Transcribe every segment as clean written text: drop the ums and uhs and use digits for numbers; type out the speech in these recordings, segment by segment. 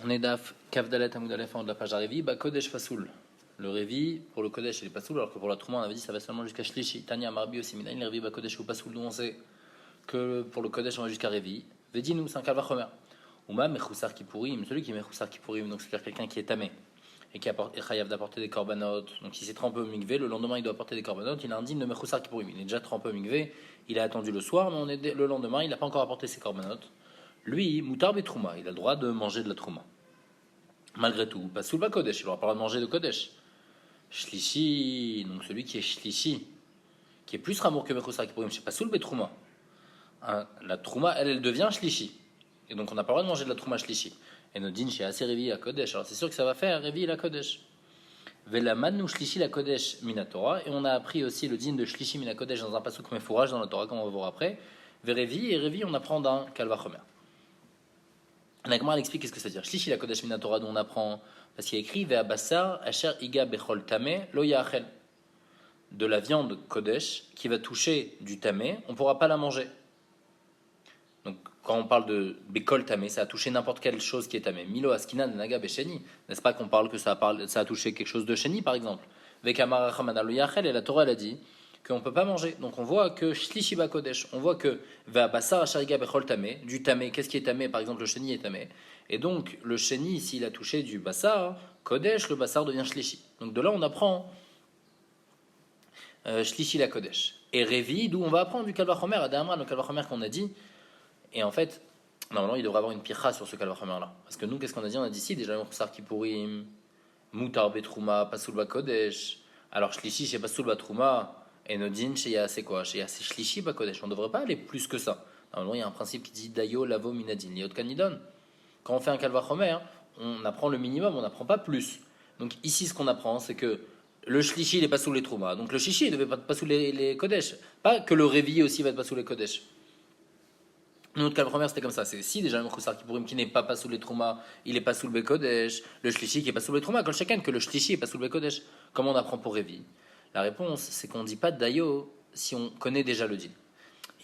On est d'Af, Kavdalet, Amoud Aleph, de la page à Révi, bah Kodesh Fasoul. Le Révi, pour le Kodesh, il est Fasoul, alors que pour la Trouma, on avait dit ça va seulement jusqu'à Shlishi. Tania, Marbi aussi, Minaïn, le Révi, bah Kodesh ou Fasoul, d'où on sait que pour le Kodesh, on va jusqu'à Révi. Vedinu, c'est un Kalvachomer. Ouma, Mechoussar Kippourim, celui qui est Mechoussar Kippourim, donc c'est-à-dire quelqu'un qui est tamé et qui est chayav d'apporter des korbanot. Donc s'il s'est trempé au mikvé, le lendemain il doit apporter des korbanot, il est indigne de Mechoussar Kippourim. Il est déjà trempé au mikvé, il a attendu le soir, mais le lendemain, il n'a pas encore apporté ses korbanot. Lui, Moutar Betrouma, il a le droit de manger de la Trouma. Malgré tout, pas sous le Kodesh, il n'aura pas le droit de manger de Kodesh. Shlishi, donc celui qui est Shlishi, qui est plus ramour que Mechoussar Kippourim, je sais pas sous le Betrouma. La Trouma, elle devient Shlishi. Et donc on n'a pas le droit de manger de la Trouma Shlishi. Et notre din chez assez Révi à Kodesh. Alors c'est sûr que ça va faire Révi la Kodesh. Velamanu Shlishi la Kodesh Minatora. Et on a appris aussi le din de Shlishi Mina Kodesh dans un pasuk mefourage dans la Torah, comme on va voir après. Verevi, et Révi, on apprend d'un Kalvachomer. La Gemara explique qu'est-ce que ça veut dire. Shlishi la Kodesh Minatora, dont on apprend, parce qu'il y a écrit Ve'abassar Asher Iga Bechol Tameh Lo Yachel. De la viande Kodesh qui va toucher du Tameh, on ne pourra pas la manger. Donc, quand on parle de Bekol Tamé, ça a touché n'importe quelle chose qui est Tamé. Milo Askinan Naga Besheni. N'est-ce pas qu'on parle que ça a touché quelque chose de Sheni, par exemple? Vekamara Chamanalo Yachel, et la Torah, elle a dit qu'on ne peut pas manger. Donc, on voit que Shlishi Kodesh, on voit que Ve'abassar Ashariga Bechol Tamé, du Tamé, qu'est-ce qui est Tamé? Par exemple, le Sheni est Tamé. Et donc, le Sheni, s'il a touché du Bassar, Kodesh, le Bassar devient Shlishi. Donc, de là, on apprend Shlishi la Kodesh. Et Révi, d'où on va apprendre du Kalvachomer, à Damra, le Kalvachomer qu'on a dit. Et en fait, normalement, il devrait avoir une pircha sur ce Kalvachomer-là. Parce que nous, qu'est-ce qu'on a dit? On a dit si, déjà, Mechoussar Kippourim, Moutar Betrouma, Pasoul Bakodesh. Alors, Shlishi, chez Pasoul Batrouma, et Nodin, chez Yassé quoi? Chez Yassé Shlishi Bakodesh. On ne devrait pas aller plus que ça. Normalement, il y a un principe qui dit Dayo, Lavo, Minadin, Liot Kanidon. Quand on fait un Kalvachomer, on apprend le minimum, on n'apprend pas plus. Donc, ici, ce qu'on apprend, c'est que le Shlishi, il n'est pas sous les Trouma. Donc, le Shlishi, il ne devait pas être pas sous les Kodesh. Pas que le Révi aussi va être pas sous les Kodesh. Notre Kalvachomer, c'était comme ça. C'est si déjà le Mechoussar Kippourim qui n'est pas sous les Trouma, il n'est pas sous le Bekodesh. Le Shlishi qui n'est pas sous les Trouma. Quand chacun que le Shlishi n'est pas sous le Bekodesh. Comment on apprend pour Révi? La réponse, c'est qu'on ne dit pas Dayo si on connaît déjà le din.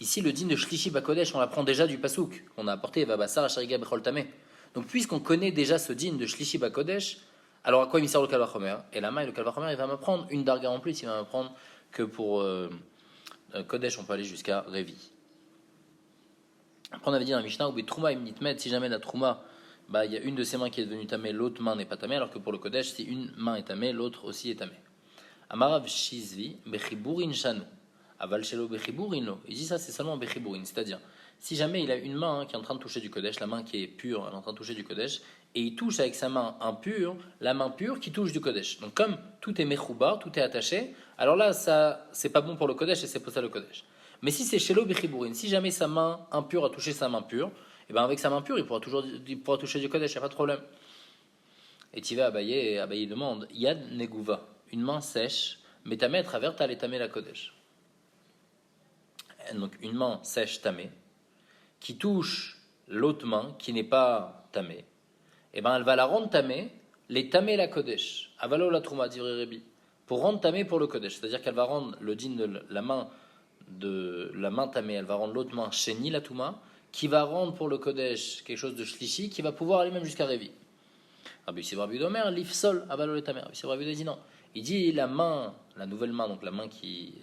Ici, le din de Shlishi Bakodesh, on l'apprend déjà du Pasouk. On a apporté Vabassar Ashariga Bechol Tameh. Donc, puisqu'on connaît déjà ce din de Shlishi Bakodesh, alors à quoi il me sert le Kalvachomer? Et la main, le Kalvachomer, il va m'apprendre une darga en plus. Il va m'apprendre que pour Kodesh, on peut aller jusqu'à Révi. Après, on avait dit dans la Mishnah, ou Trouma Imnitmet, si jamais la Trouma, il y a une de ses mains qui est devenue tamée, l'autre main n'est pas tamée, alors que pour le Kodesh, si une main est tamée, l'autre aussi est tamée. Amarav Shizvi, Bechiburin Shanu, Aval Shelo Bechiburin Lo. Il dit ça, c'est seulement Bechiburin, c'est-à-dire, si jamais il a une main qui est en train de toucher du Kodesh, la main qui est pure, elle est en train de toucher du Kodesh, et il touche avec sa main impure, la main pure qui touche du Kodesh. Donc, comme tout est Mechoubar, tout est attaché, alors là, ça, c'est pas bon pour le Kodesh et c'est pour ça le Kodesh. Mais si c'est Shelo Bechibourin, si jamais sa main impure a touché sa main pure, et bien avec sa main pure, il pourra toucher du Kodesh, il n'y a pas de problème. Et Tiva Abaye demande Yad Negouva, une main sèche, mais tamé travers ta tamé la Kodesh. Donc une main sèche tamé, qui touche l'autre main qui n'est pas tamé, et ben elle va la rendre tamé, les tamé la Kodesh. Avalo la Trouma, dit Rébi, pour rendre tamé pour le Kodesh. C'est-à-dire qu'elle va rendre le din de la main tamée, elle va rendre l'autre main Sheni la Touma, qui va rendre pour le Kodesh quelque chose de Shlishi, qui va pouvoir aller même jusqu'à Révi. Rabbi Sivra Bidomer, l'Ifsol, Avalo le Tamer. Rabbi Sivra Bidomer dit non. Il dit la main, la nouvelle main, donc la main qui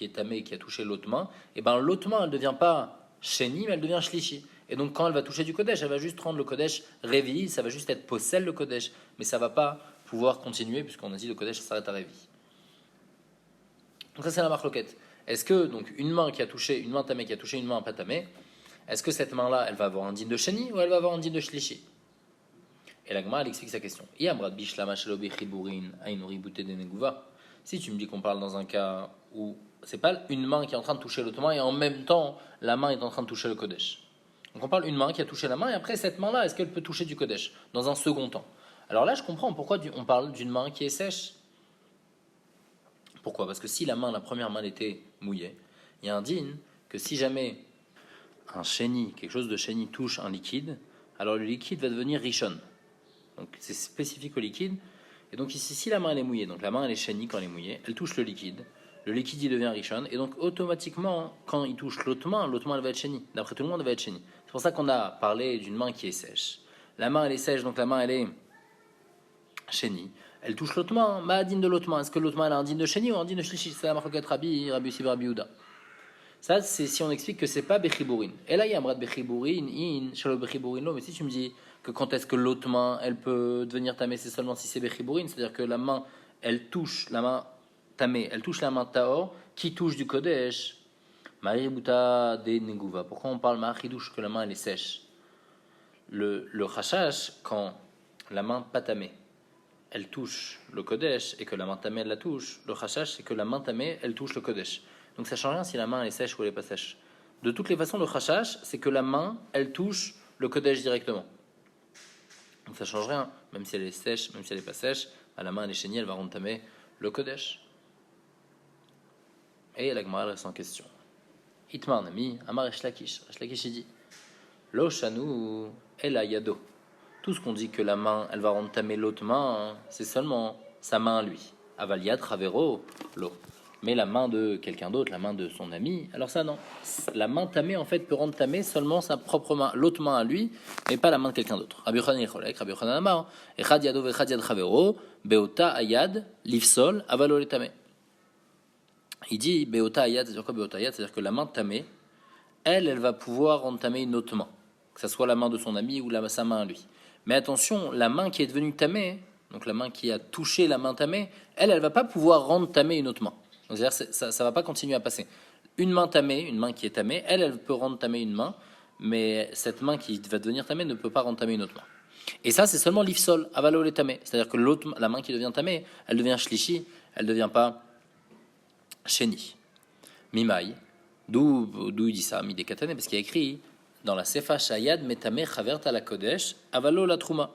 est tamée, qui a touché l'autre main, et ben l'autre main, elle ne devient pas Sheni, mais elle devient Shlishi. Et donc quand elle va toucher du Kodesh, elle va juste rendre le Kodesh Révi, ça va juste être possède le Kodesh, mais ça ne va pas pouvoir continuer, puisqu'on a dit le Kodesh s'arrête à Révi. Donc ça c'est la marloquette. Est-ce que donc une main tamée qui a touché une main pas tamée, est-ce que cette main-là, elle va avoir un din de Sheni ou elle va avoir un din de Shlishi? Et la Gemara, elle explique sa question. Si tu me dis qu'on parle dans un cas où c'est pas une main qui est en train de toucher l'autre main et en même temps la main est en train de toucher le Kodesh. Donc on parle d'une main qui a touché la main et après cette main-là, est-ce qu'elle peut toucher du Kodesh dans un second temps? Alors là, je comprends pourquoi on parle d'une main qui est sèche. Pourquoi? Parce que si la première main était mouillée, il y a un din que si jamais un chéni, quelque chose de chéni touche un liquide, alors le liquide va devenir rishon. Donc c'est spécifique au liquide. Et donc ici, si la main elle est mouillée, donc la main elle est chéni quand elle est mouillée, elle touche le liquide il devient rishon, et donc automatiquement, quand il touche l'autre main elle va être chéni. D'après tout le monde, elle va être chéni. C'est pour ça qu'on a parlé d'une main qui est sèche. la main elle est sèche, donc la main elle est chénie. Elle touche l'autre main, ma'adin de l'autre main. Est-ce que l'autre main elle a un din de chénie ou un din de shlishi? C'est la marquette Rabbi Yossi Rabbi Yehuda. Ça, c'est si on explique que c'est pas Bechiburin. Et là, il y a un bras de Bechiburin, in, Shalo Bechiburin, mais si tu me dis que quand est-ce que l'autre main, elle peut devenir tamé, c'est seulement si c'est Bechiburin, c'est-à-dire que la main, elle touche la main tamé, elle touche la main taor, qui touche du Kodesh, Maributa de Neguva. Pourquoi on parle Mahidouche que la main, elle est sèche? Le Chashash, quand la main pas tamée, elle touche le Kodesh, et que la main tamée, elle la touche, le Chashash, c'est que la main tamée, elle touche le Kodesh. Donc ça ne change rien si la main elle est sèche ou elle n'est pas sèche. De toutes les façons, le khashash, c'est que la main, elle touche le kodesh directement. Donc ça ne change rien, même si elle est sèche, même si elle n'est pas sèche, à la main elle est chénie, elle va entamer le kodesh. Et la Gemara reste en question. Itmar nami, Amar Resh Lakish. Resh Lakish il dit Lo shanu ela yado. Tout ce qu'on dit que la main, elle va entamer l'autre main, c'est seulement sa main à lui. Aval yad ravero lo. Mais la main de quelqu'un d'autre, la main de son ami, alors ça non. La main tamée en fait peut rendre tamée seulement sa propre main, l'autre main à lui, mais pas la main de quelqu'un d'autre. Rabbi Yochanan Yecholek, Rabbi Yochanan Amar, Echad yado vechad yad chavero, beota ayad, lifsol, avalo le tamé. Il dit beota ayad, c'est-à-dire quoi beota ayad? C'est-à-dire que la main tamée, elle va pouvoir rendre tamée une autre main, que ce soit la main de son ami ou sa main à lui. Mais attention, la main qui est devenue tamée, donc la main qui a touché la main tamée, elle va pas pouvoir rendre tamée une autre main. Donc, c'est-à-dire ça ne va pas continuer à passer. Une main tamée, une main qui est tamée, elle peut rendre tamée une main, mais cette main qui va devenir tamée ne peut pas rendre tamée une autre main. Et ça, c'est seulement l'ifsol, avalo le tamé. C'est-à-dire que la main qui devient tamée, elle devient shlishi, elle ne devient pas sheni. Mimai, d'où il dit ça, midé katane, parce qu'il y a écrit dans la sefa shayad metame chaverta la kodesh, avalo la trouma,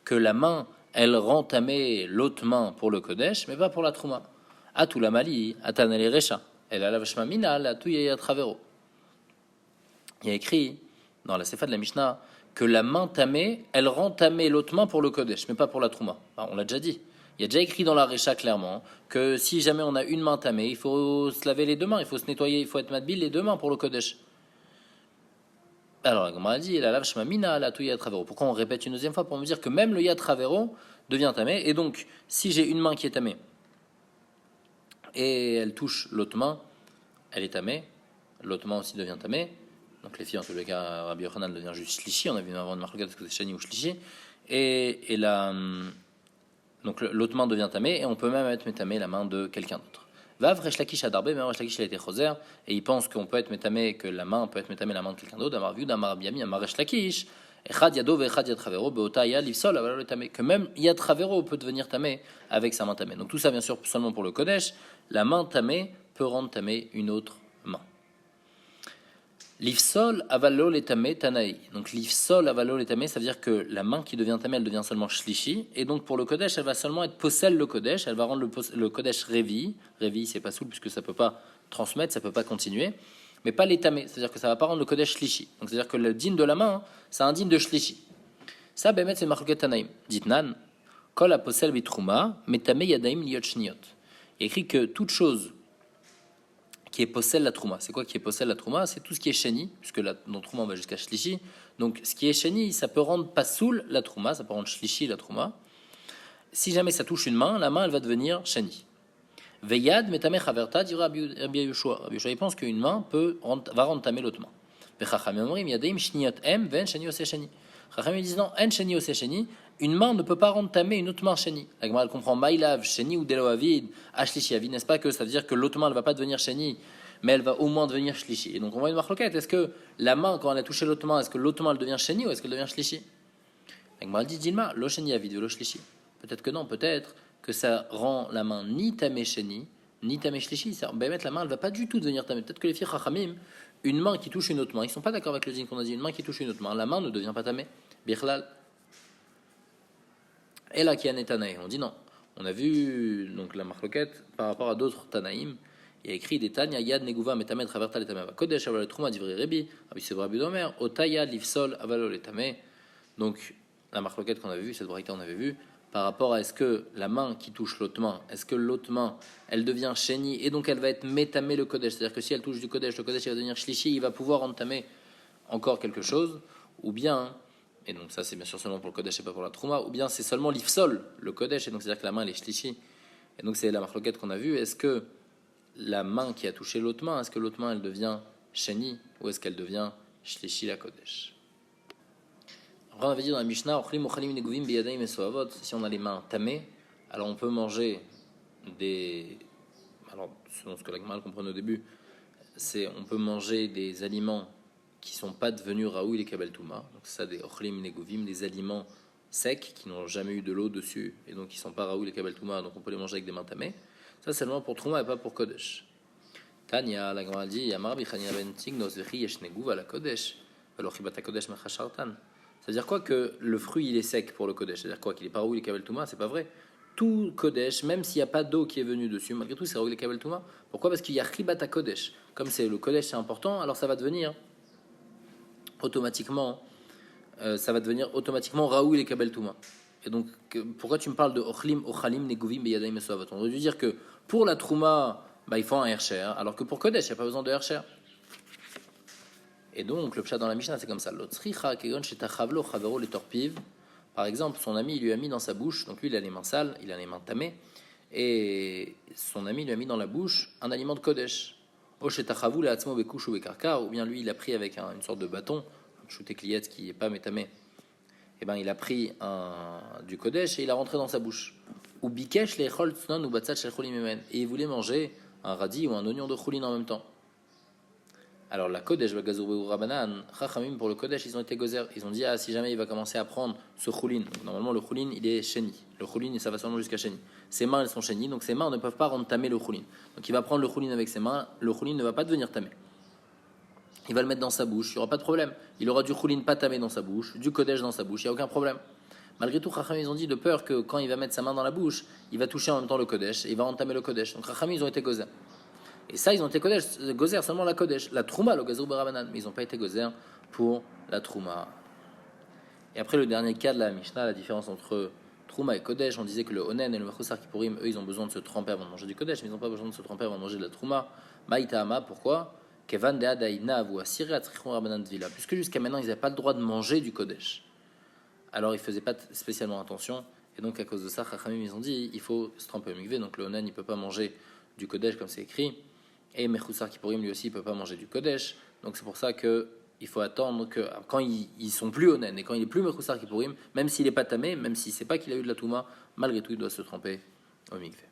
que la main, elle rend tamée l'autre main pour le kodesh, mais pas pour la trouma. Atou la mali, atanale recha, elle a la vachma minal, atou yaya travero. Il y a écrit dans la sefa de la Mishnah que la main tamée, elle rend tamée l'autre main pour le kodesh, mais pas pour la trouma. On l'a déjà dit. Il y a déjà écrit dans la recha clairement que si jamais on a une main tamée, il faut se laver les deux mains, il faut se nettoyer, il faut être matbil les deux mains pour le kodesh. Alors, comme on a dit, la vachma minal, atou yaya travero. Pourquoi on répète une deuxième fois? Pour me dire que même le yaya travero devient tamé, et donc si j'ai une main qui est tamée et elle touche l'autre main, elle est tamée, l'autre main aussi devient tamée. Donc les filles, en tous les cas, Rabbi Yochanan devient juste shlishi, on a vu avant de marquer ce que c'est shani ou shlishi, et donc l'autre main devient tamée, et on peut même être métamé la main de quelqu'un d'autre. Vav Resh Lakish a darbé, mais Resh Lakish a été choser, et il pense qu'on peut être métamé, que la main peut être métamé la main de quelqu'un d'autre, Amar Viud, Amar Biami, Amar Resh Lakish, Echad Yado Vechad Yad Travero, Beota Yad Livsol, Avalol tamé, que même Yad Travero peut devenir tamé avec sa main tamée. Donc tout ça, bien sûr, seulement pour le Kodesh, la main tamée peut rendre tamé une autre main. L'ifsol avalo l'étamé tanaï. Donc l'ifsol avalo l'étamé, ça veut dire que la main qui devient tamé, elle devient seulement shlishi. Et donc pour le kodesh, elle va seulement être possède le kodesh. Elle va rendre le kodesh révi. Révi, c'est pas soul puisque ça peut pas transmettre, ça peut pas continuer. Mais pas l'étamé, c'est-à-dire que ça va pas rendre le kodesh shlishi. Donc c'est-à-dire que le din de la main, c'est un din de shlishi. Ça, bémet, c'est marqué tanaïm. Ditnan, kol aposel bitrouma, metame yadaim liot shniot. Il écrit que toute chose qui est possède la trouma. C'est quoi qui est possède la trouma? C'est tout ce qui est sheni, puisque dans trouma on va jusqu'à shlishi. Donc ce qui est sheni, ça peut rendre pas soul la trouma, ça peut rendre shlishi la trouma. Si jamais ça touche une main, la main elle va devenir sheni. Veyad metame chaverta dira Rabbi Yoshua. Rabbi Yoshua il pense qu'une main va rendre tamé l'autre main. Vechachamim omrim yadaim shniot em ven sheni ose sheni. Chachamim disent non, en sheni ose sheni. Une main ne peut pas rendre tamé une autre main sheni. La Gemara elle comprend maïlav, sheni ou delo avid, ashlishi avid, n'est-ce pas que ça veut dire que l'autre main ne va pas devenir sheni, mais elle va au moins devenir shlishi. Et donc on voit une marloquette. Est-ce que la main, quand elle a touché l'autre main, est-ce que l'autre main elle devient sheni ou est-ce qu'elle devient shlishi? La Gemara dit Dilma, lo sheni avid, lo shlishi. Peut-être que non, peut-être que ça rend la main ni tamé sheni, ni tamé shlishi. Ça va mettre la main, elle va pas du tout devenir tamé. Peut-être que les filles chachamim, une main qui touche une autre main, ils sont pas d'accord avec le din qu'on a dit, une main qui touche une autre main, la main ne devient pas tamé. Bichlal. Et là, qui a Netanaï, on dit non. On a vu donc la marloquette par rapport à d'autres Tanaïm. Il y a écrit des Tanya Yad Neguva Metamet Traverta Letameva Kodesh Aval Trouma Divrei Rebi Rabbi Sevra Bidomer Otaya Livsol Avalo Letame. Donc la marloquette qu'on avait vue, cette braïta on avait vu par rapport à est-ce que la main qui touche l'autre main, est-ce que l'autre main elle devient sheni et donc elle va être métamé le Kodesh, c'est-à-dire que si elle touche du Kodesh, le Kodesh il va devenir shlishi, il va pouvoir entamer encore quelque chose, ou bien et donc ça c'est bien sûr seulement pour le Kodesh et pas pour la Trouma, ou bien c'est seulement l'Ifsol, le Kodesh, et donc c'est-à-dire que la main elle est Shlishi. Et donc c'est la marloquette qu'on a vue, est-ce que la main qui a touché l'autre main, est-ce que l'autre main elle devient Sheni, ou est-ce qu'elle devient Shlishi la Kodesh? Après on avait dit dans la Mishnah, si on a les mains tamées, alors on peut manger des... Alors selon ce que la Gemara comprend au début, c'est on peut manger des aliments qui sont pas devenus raoui les kabel touma, donc c'est ça des ochlim negovim, des aliments secs qui n'ont jamais eu de l'eau dessus et donc qui sont pas raoui les kabel touma, donc on peut les manger avec des mains tamées. Ça c'est seulement pour trouma et pas pour kodesh. Tanya la Gemara dit yamar bichania ben tignos vechi yesh neguv ala kodesh alors chibata kodesh mechashartan. C'est-à-dire quoi que le fruit il est sec pour le kodesh, c'est-à-dire quoi qu'il est pas raoui les kabel touma, c'est pas vrai. Tout Kodesh, même s'il n'y a pas d'eau qui est venue dessus, malgré tout, c'est Raoul et Kabel Touma. Pourquoi? Parce qu'il y a Ribata Kodesh. Comme c'est le Kodesh, c'est important, alors ça va devenir automatiquement, Raoul et Kabel Touma. Et donc, pourquoi tu me parles de Ochlim, Ochalim, Neguvim, Beyadaim et Soavot? On aurait dû dire que pour la Trouma, il faut un Hersher, alors que pour Kodesh, il n'y a pas besoin de Hersher. Et donc, le pshat dans la Mishnah, c'est comme ça. L'otzricha, kegon, shetachavlo, chavero, les torpives. Par exemple, son ami lui a mis dans sa bouche, donc lui il a les mains sales, il a les mains tamées, et son ami lui a mis dans la bouche un aliment de Kodesh. Ou bien lui il a pris avec une sorte de bâton, un shooté cliette qui n'est pas métamé, et ben il a pris du Kodesh et il a rentré dans sa bouche. Ou bikesh les chol tsnon ou batzat shel cholim emen, et il voulait manger un radis ou un oignon de choulin en même temps. Alors la Kodesh Bagazou Rabanan, Chachamim pour le Kodesh, ils ont été gozer. Ils ont dit si jamais il va commencer à prendre ce choulin, normalement le choulin il est chéni. Le choulin ça va seulement jusqu'à chéni. Ses mains elles sont chéni, donc ses mains ne peuvent pas rendre tamé le choulin. Donc il va prendre le choulin avec ses mains, le choulin ne va pas devenir tamé. Il va le mettre dans sa bouche, il n'y aura pas de problème. Il aura du choulin pas tamé dans sa bouche, du Kodesh dans sa bouche, il n'y a aucun problème. Malgré tout, Chachamim ils ont dit de peur que quand il va mettre sa main dans la bouche, il va toucher en même temps le Kodesh et il va entamer le Kodesh. Donc Chachamim ils ont été gozer. Et ça, ils ont été gozer seulement la Kodesh, la Trouma, le Gazou Barabanan, mais ils n'ont pas été gozer pour la Trouma. Et après, le dernier cas de la Mishnah, la différence entre Trouma et Kodesh, on disait que le Onen et le Mechoussar Kippourim, eux, ils ont besoin de se tremper avant de manger du Kodesh, mais ils n'ont pas besoin de se tremper avant de manger de la Trouma. Maïtahama, pourquoi? Kevan de Adaïna ou Asiré Atrichon Rabanan Vila, puisque jusqu'à maintenant, ils n'avaient pas le droit de manger du Kodesh. Alors, ils ne faisaient pas spécialement attention, et donc à cause de ça, Chachamim, ils ont dit il faut se tremper au mikvé, donc le Onen, il ne peut pas manger du Kodesh comme c'est écrit. Et Mechoussar Kippourim, lui aussi, il ne peut pas manger du Kodesh. Donc c'est pour ça qu'il faut attendre que quand ils sont plus honnêtes et quand il est plus Mechoussar Kippourim, même s'il n'est pas tamé, même s'il ne sait pas qu'il a eu de la Touma, malgré tout, il doit se tremper au mikvé.